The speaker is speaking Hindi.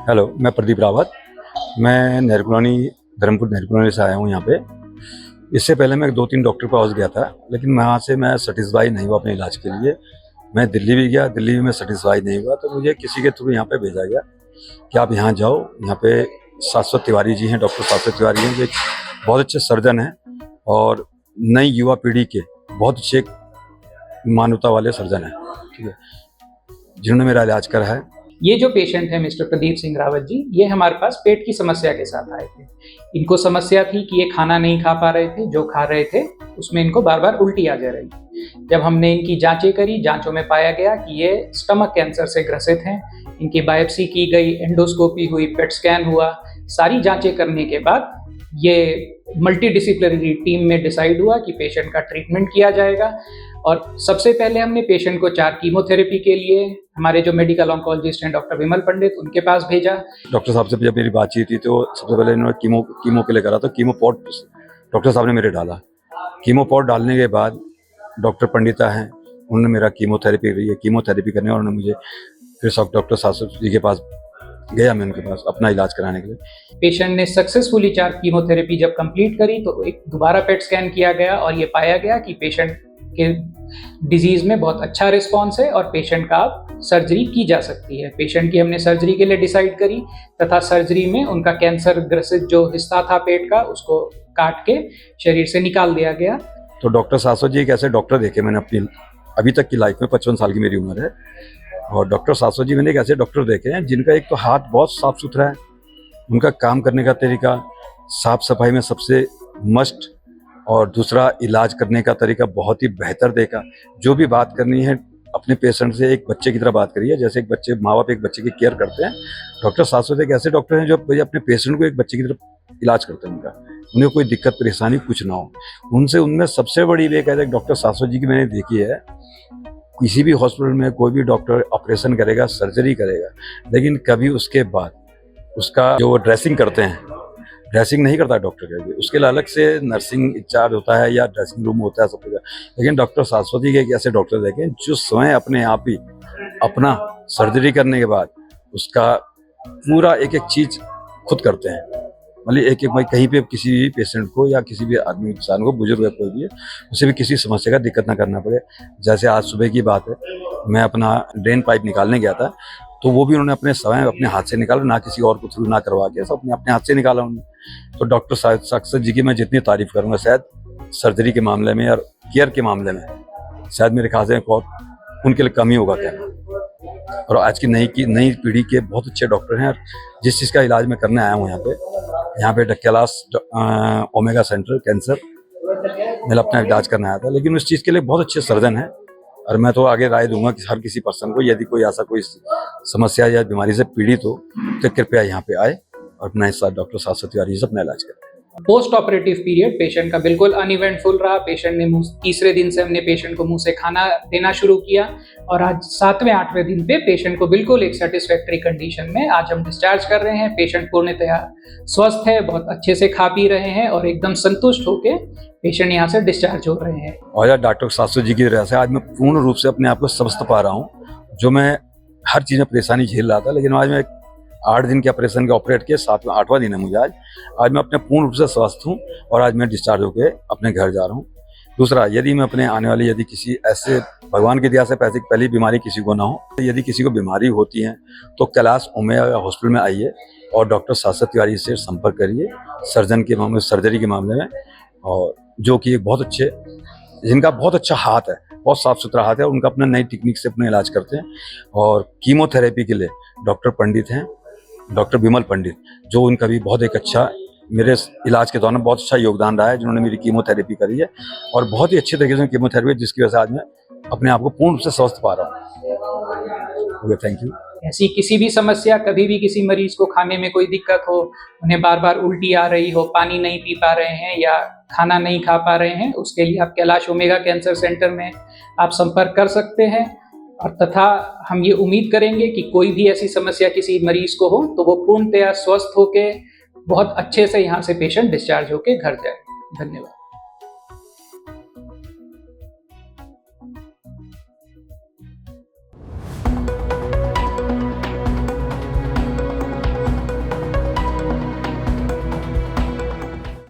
हेलो, मैं प्रदीप रावत। मैं नेहरू कॉलोनी, धर्मपुर नेहरू कॉलोनी से आया हूँ यहाँ पे। इससे पहले मैं 2-3 डॉक्टर के पास गया था, लेकिन वहाँ से मैं सेटिस्फाई नहीं हुआ अपने इलाज के लिए। मैं दिल्ली भी गया, दिल्ली में मैं सेटिस्फाई नहीं हुआ, तो मुझे किसी के थ्रू यहाँ पे भेजा गया कि आप यहाँ जाओ। यहाँ पे शाश्वत तिवारी जी हैं, डॉक्टर शाश्वत तिवारी हैं, जो एक बहुत अच्छे सर्जन हैं और नई युवा पीढ़ी के बहुत अच्छे मानवता वाले सर्जन हैं, ठीक है, जिन्होंने मेरा इलाज करा है। ये जो पेशेंट है मिस्टर प्रदीप सिंह रावत जी, ये हमारे पास पेट की समस्या के साथ आए थे। इनको समस्या थी कि ये खाना नहीं खा पा रहे थे, जो खा रहे थे उसमें इनको बार बार उल्टी आ जा रही थी। जब हमने इनकी जांचें करी, जांचों में पाया गया कि ये स्टमक कैंसर से ग्रसित हैं। इनकी बायोप्सी की गई, एंडोस्कोपी हुई, पेट स्कैन हुआ। सारी जांचें करने के बाद ये मल्टीडिसिप्लिनरी टीम में डिसाइड हुआ कि पेशेंट का ट्रीटमेंट किया जाएगा। और सबसे पहले हमने पेशेंट को 4 कीमोथेरेपी के लिए हमारे जो मेडिकल ऑन्कोलॉजिस्ट हैं डॉक्टर विमल पंडित, उनके पास भेजा। डॉक्टर साहब से जब मेरी बातचीत थी तो सबसे पहले इन्होंने कीमो के लिए करा, तो कीमो पॉट डॉक्टर साहब ने मेरे डाला। कीमो पॉट डालने के बाद डॉक्टर पंडिता हैं, उन्होंने मेरा कीमोथेरेपी करने, और उन्होंने मुझे फिर डॉक्टर शाश्वत जी के पास गया, मैं उनके पास अपना इलाज कराने के लिए। पेशेंट ने सक्सेसफुली 4 कीमोथेरेपी जब कंप्लीट करी तो एक दोबारा पेट स्कैन किया गया और ये पाया गया कि पेशेंट के डिजीज में बहुत अच्छा रिस्पॉन्स है और पेशेंट का अब सर्जरी की जा सकती है। पेशेंट की हमने सर्जरी के लिए डिसाइड करी तथा सर्जरी में उनका कैंसर ग्रसित जो हिस्सा था पेट का, उसको काट के शरीर से निकाल दिया गया। तो डॉक्टर शाश्वत जी एक ऐसे डॉक्टर देखे मैंने अपनी अभी तक की लाइफ में, 55 साल की मेरी उम्र है, और डॉक्टर शाश्वत जी मैंने एक ऐसे डॉक्टर देखे हैं जिनका एक तो हाथ बहुत साफ सुथरा है, उनका काम करने का तरीका, साफ सफाई में सबसे मस्ट, और दूसरा इलाज करने का तरीका बहुत ही बेहतर देखा। जो भी बात करनी है अपने पेशेंट से एक बच्चे की तरह बात करिए, जैसे एक बच्चे, माँ बाप एक बच्चे की केयर करते हैं। डॉक्टर शाश्वत एक ऐसे डॉक्टर हैं जो अपने पेशेंट को एक बच्चे की तरह इलाज करते हैं। उनका उन्हें कोई दिक्कत परेशानी कुछ ना हो। उनमें सबसे बड़ी वे कहते हैं डॉक्टर शाश्वत जी की मैंने देखी है। किसी भी हॉस्पिटल में कोई भी डॉक्टर ऑपरेशन करेगा, सर्जरी करेगा, लेकिन कभी उसके बाद उसका जो ड्रेसिंग करते हैं, ड्रेसिंग नहीं करता डॉक्टर के लिए, उसके लिए अलग से नर्सिंग इंचार्ज होता है या ड्रेसिंग रूम होता है, सब कुछ। लेकिन डॉक्टर शाश्वत जी के एक ऐसे डॉक्टर देखें जो स्वयं अपने आप ही अपना सर्जरी करने के बाद उसका पूरा एक एक चीज खुद करते हैं। मतलब एक भाई कहीं पे किसी भी पेशेंट को या किसी भी आदमी इंसान को, बुजुर्ग है कोई भी है, उसे भी किसी समस्या का दिक्कत ना करना पड़े। जैसे आज सुबह की बात है, मैं अपना ड्रेन पाइप निकालने गया था, तो वो भी उन्होंने अपने स्वयं अपने हाथ से निकाला, ना किसी और को थ्रू ना करवा के, सब अपने हाथ से निकाला उन्होंने। तो डॉक्टर शाश्वत जी की मैं जितनी तारीफ करूंगा, शायद सर्जरी के मामले में और केयर के मामले में शायद मेरे ख्याल से बहुत उनके लिए कम ही होगा कहना। और आज की नई पीढ़ी के बहुत अच्छे डॉक्टर हैं, और जिस चीज़ का इलाज मैं करने आया हूँ यहाँ पे कैलाश ओमेगा सेंटर कैंसर, मैं अपना इलाज करने आया था, लेकिन उस चीज़ के लिए बहुत अच्छे सर्जन हैं। और मैं तो आगे राय दूंगा कि हर किसी पर्सन को, यदि कोई ऐसा कोई समस्या या बीमारी से पीड़ित हो तो कृपया यहाँ पे आए और अपना इस साथ डॉक्टर शाश्वत तिवारी से अपना इलाज करें। पोस्ट ऑपरेटिव पीरियड पेशेंट का बिल्कुल अनइवेंटफुल रहा। पेशेंट ने तीसरे दिन से हमने पेशेंट को मुंह से खाना देना शुरू किया और आज 7वें-8वें दिन पे पेशेंट को बिल्कुल एक सेटिस्फैक्टरी कंडीशन में आज हम डिस्चार्ज कर रहे हैं। पेशेंट पूर्णतया स्वस्थ है, बहुत अच्छे से खा पी रहे हैं और एकदम संतुष्ट होकर पेशेंट यहाँ से डिस्चार्ज हो रहे हैं। और यार डॉक्टर शाश्वत जी की वजह से आज मैं पूर्ण रूप से अपने आप को समझ पा रहा हूँ। जो मैं हर चीज़ में परेशानी झेल रहा था, लेकिन आज मैं 8 दिन के ऑपरेशन के ऑपरेट किए, 8वां दिन है मुझे आज मैं अपने पूर्ण रूप से स्वस्थ हूँ और आज मैं डिस्चार्ज होकर अपने घर जा रहा हूँ। दूसरा, यदि मैं अपने आने वाली, यदि किसी ऐसे भगवान की दया से पहली बीमारी किसी को ना हो, यदि किसी को बीमारी होती है तो कैलाश ओमेगा हॉस्पिटल में आइए और डॉक्टर शाश्वत तिवारी से संपर्क करिए सर्जन के मामले, सर्जरी के मामले में, और जो कि एक बहुत अच्छे, जिनका बहुत अच्छा हाथ है, बहुत साफ सुथरा हाथ है, उनका अपना नई टेक्निक से अपना इलाज करते हैं। और कीमोथेरेपी के लिए डॉक्टर पंडित हैं, डॉक्टर विमल पंडित, जो उनका भी बहुत एक अच्छा मेरे इलाज के दौरान बहुत अच्छा योगदान रहा है, जिन्होंने मेरी कीमोथेरेपी करी है और बहुत ही अच्छे तरीके से कीमोथेरेपी, जिसकी वजह से आज मैं अपने आप को पूर्ण रूप से स्वस्थ पा रहा हूँ। Thank you. ऐसी किसी भी समस्या, कभी भी किसी मरीज को खाने में कोई दिक्कत हो, उन्हें बार बार उल्टी आ रही हो, पानी नहीं पी पा रहे हैं या खाना नहीं खा पा रहे हैं, उसके लिए आप कैलाश ओमेगा कैंसर सेंटर में आप संपर्क कर सकते हैं। और तथा हम ये उम्मीद करेंगे कि कोई भी ऐसी समस्या किसी मरीज को हो तो वो पूर्णतया स्वस्थ होके बहुत अच्छे से यहाँ से पेशेंट डिस्चार्ज होके घर जाए। धन्यवाद।